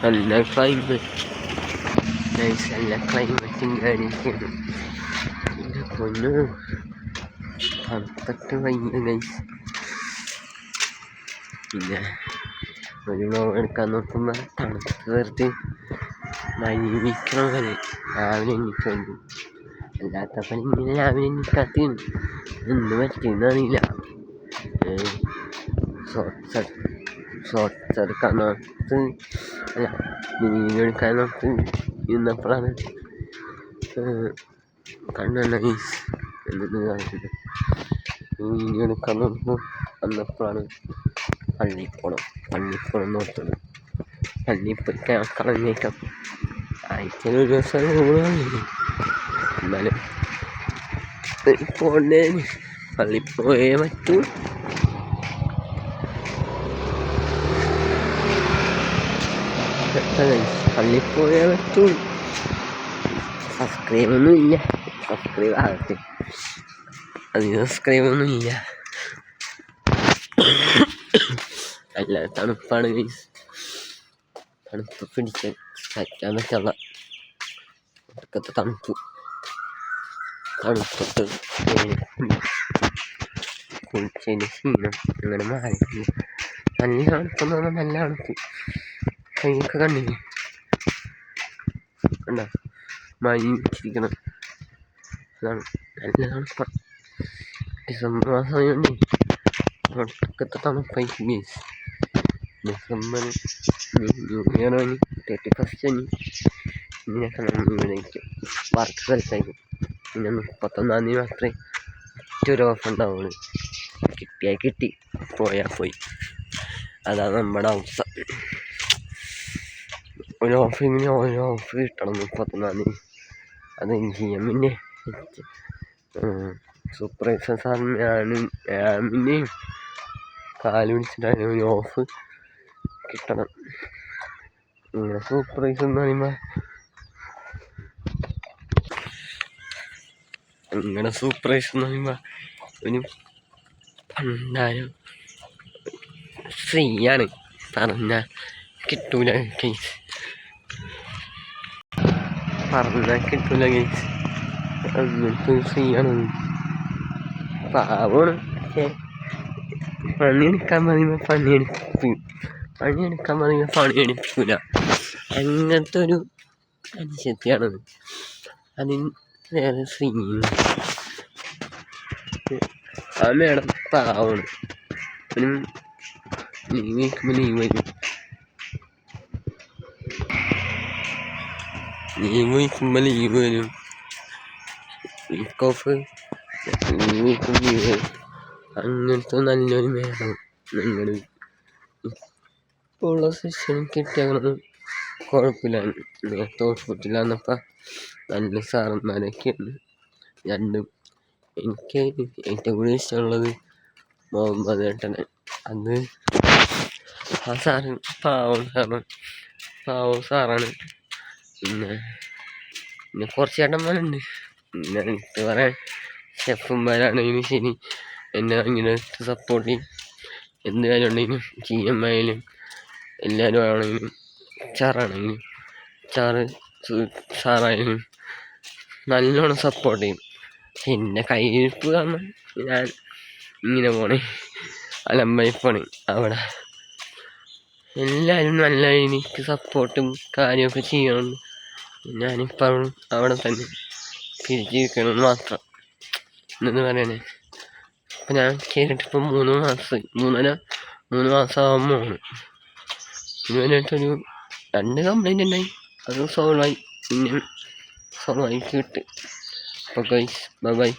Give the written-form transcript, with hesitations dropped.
നല്ല ക്ലൈമറ്റും കാര്യമൊക്കെയാണ്. എൻ്റെ പൊന്നു തണുത്തിട്ട് ഭയങ്കര നൈസ്. പിന്നെ ഒരു വ്ലോഗ് എടുക്കാൻ നോക്കുമ്പോൾ തണുത്ത് തീർത്ത് മരിക്കണം വരെ രാവിലെ എണ്ണിക്കുണ്ട്. അല്ലാത്തപ്പോൾ ഇങ്ങനെ രാവിലെ എണ്ണിക്കാത്തതാണ്. എന്ത് പറ്റിയെന്നറിയില്ല. ഷോർട്ട്സ് എടുക്കാൻ നോക്ക് അല്ല വീഡിയോ എടുക്കാൻ നോക്ക് ഇന്നപ്പോഴാണ് കണ്ണ എന്നിട്ട് വീഡിയോ എടുക്കാൻ നോക്കും. വന്നപ്പോഴാണ് പള്ളിപ്പോണം നോക്കുന്നത്. പള്ളിപ്പോയി കളഞ്ഞേക്കാം. ആഴ്ചയിൽ ഒരു ദിവസം കൂടുതലാണ്. എന്നാലും പോണ്ടേ, പള്ളിപ്പോയേ പറ്റൂ. പള്ളിപ്പോയേ പറ്റൂ. സബ്സ്ക്രൈബൊന്നും ഇല്ല. സബ്സ്ക്രൈബ് ആകട്ടെ. അതിന് സബ്സ്ക്രൈബൊന്നും ഇല്ല. അല്ല തണുപ്പാണ് ഗൈസ്. തണുപ്പ് പിടിച്ച് സഹിക്കാൻ പറ്റുള്ള ഒടുക്കത്തെ തണുപ്പിട്ട് കുളിച്ചതിൻ്റെ ക്ഷീണം അങ്ങനെ മാറിയിട്ടില്ല. നല്ല തണുപ്പെന്ന് പറഞ്ഞാൽ നല്ല തണുപ്പ്. കൈയൊക്കെ കണ്ടില്ലേ കണ്ടോ, മഴ വെച്ചിരിക്കണം. അതാണ് നല്ല തണുപ്പാണ്. ഡിസംബർ മാസം ആയതുകൊണ്ട് ഒടുക്കത്തെ തണുപ്പായിരിക്കും ഗൈസ്. ഡിസംബർ ന്യൂ ഇയർ കഴിഞ്ഞ് 31st ഇങ്ങനെയൊക്കെ നമ്മൾ ഇവിടെ വർക്ക് സ്ഥലത്തായിരിക്കും. പിന്നെ 31-ാം തീയതി മാത്രമേ ഒറ്റൊരു ഓഫ് ഉണ്ടാവുള്ളൂ. കിട്ടിയാൽ കിട്ടി, പോയാൽ പോയി. അതാണ് നമ്മുടെ അവസ്ഥ. ഒരു ഓഫ് ഇങ്ങനെ ഓരോ ഓഫ് കിട്ടണം 31-ാം തീയതി. അത് ചെയ്യാൻ പിന്നെ സൂപ്പർവൈസർ സാറിന് ഞാനും കാല് പിടിച്ചിട്ടാണ് ഒരു ഓഫ് കിട്ടണം. ഇങ്ങനെ സൂപ്പർവൈസർ എന്ന് പറയുമ്പോൾ ഒരു പണ്ടാരം ഫ്രീയാണ്. പറഞ്ഞാൽ കിട്ടൂല കേസ്, അങ്ങനത്തെ ഫ്രീയാണ്. പാവമാണ്. പക്ഷേ പണിയെടുക്കാൻ പറയുമ്പോൾ പണിയെടുക്കൂല. അങ്ങനത്തെ ഒരു മനുഷ്യത്തെയാണത്. അതിന് വേറെ ഫ്രീ. ആ മേഡം പാവമാണ്. ലീവ് വയ്ക്കുമ്പോൾ ലീവ് വരും. വീക്ക് ഓഫ് ലീവ് വയ്ക്കുമ്പോൾ ലീവ് വരും. അങ്ങനത്തെ നല്ലൊരു മേഡം. നിങ്ങൾ ഇപ്പോൾ ഉള്ള സെഷൻ കിട്ടിയാൽ കുഴപ്പമില്ല. നേരത്തെ ഹോസ്പിറ്റലിൽ വന്നപ്പോൾ നല്ല സാറന്മാരൊക്കെയാണ് രണ്ടും. എനിക്ക് ഏറ്റവും കൂടുതൽ ഇഷ്ടമുള്ളത് മുഹമ്മദ് ഏട്ടനെ. അത് ആ സാറ് പാവം സാറാണ്. പിന്നെ കുറച്ച് ചേട്ടന്മാരുണ്ട്. പിന്നെ എനിക്ക് പറയാൻ ഷെഫുമാരാണെങ്കിലും ശരി എന്നെ ഇങ്ങനെ സപ്പോർട്ട് ചെയ്യും. എന്ത് കാര്യം ഉണ്ടെങ്കിലും GM ആയാലും എല്ലാവരും ആണെങ്കിലും സാറായാലും നല്ലോണം സപ്പോർട്ട് ചെയ്യും. എൻ്റെ കയ്യിരിപ്പ് കാരണം ഞാൻ ഇങ്ങനെ പോണേ അലമ്പായിപ്പോണേ. അവിടെ എല്ലാവരും നല്ല എനിക്ക് സപ്പോർട്ടും കാര്യമൊക്കെ ചെയ്യണം. ഞാനിപ്പോഴും അവിടെ തന്നെ തിരിച്ചിരിക്കണമെന്ന് മാത്രം എന്നു പറയണേ. അപ്പം ഞാൻ കയറിയിട്ടിപ്പോൾ 3 മാസമാകുമ്പോൾ ഇതുവരെയായിട്ടൊരു 2 കംപ്ലൈൻറ്റ് ഉണ്ടായി. അത് സോൾവായി. പിന്നെ സോൾവായി കിട്ടും. അപ്പോൾ ഗൈസ് ബൈ.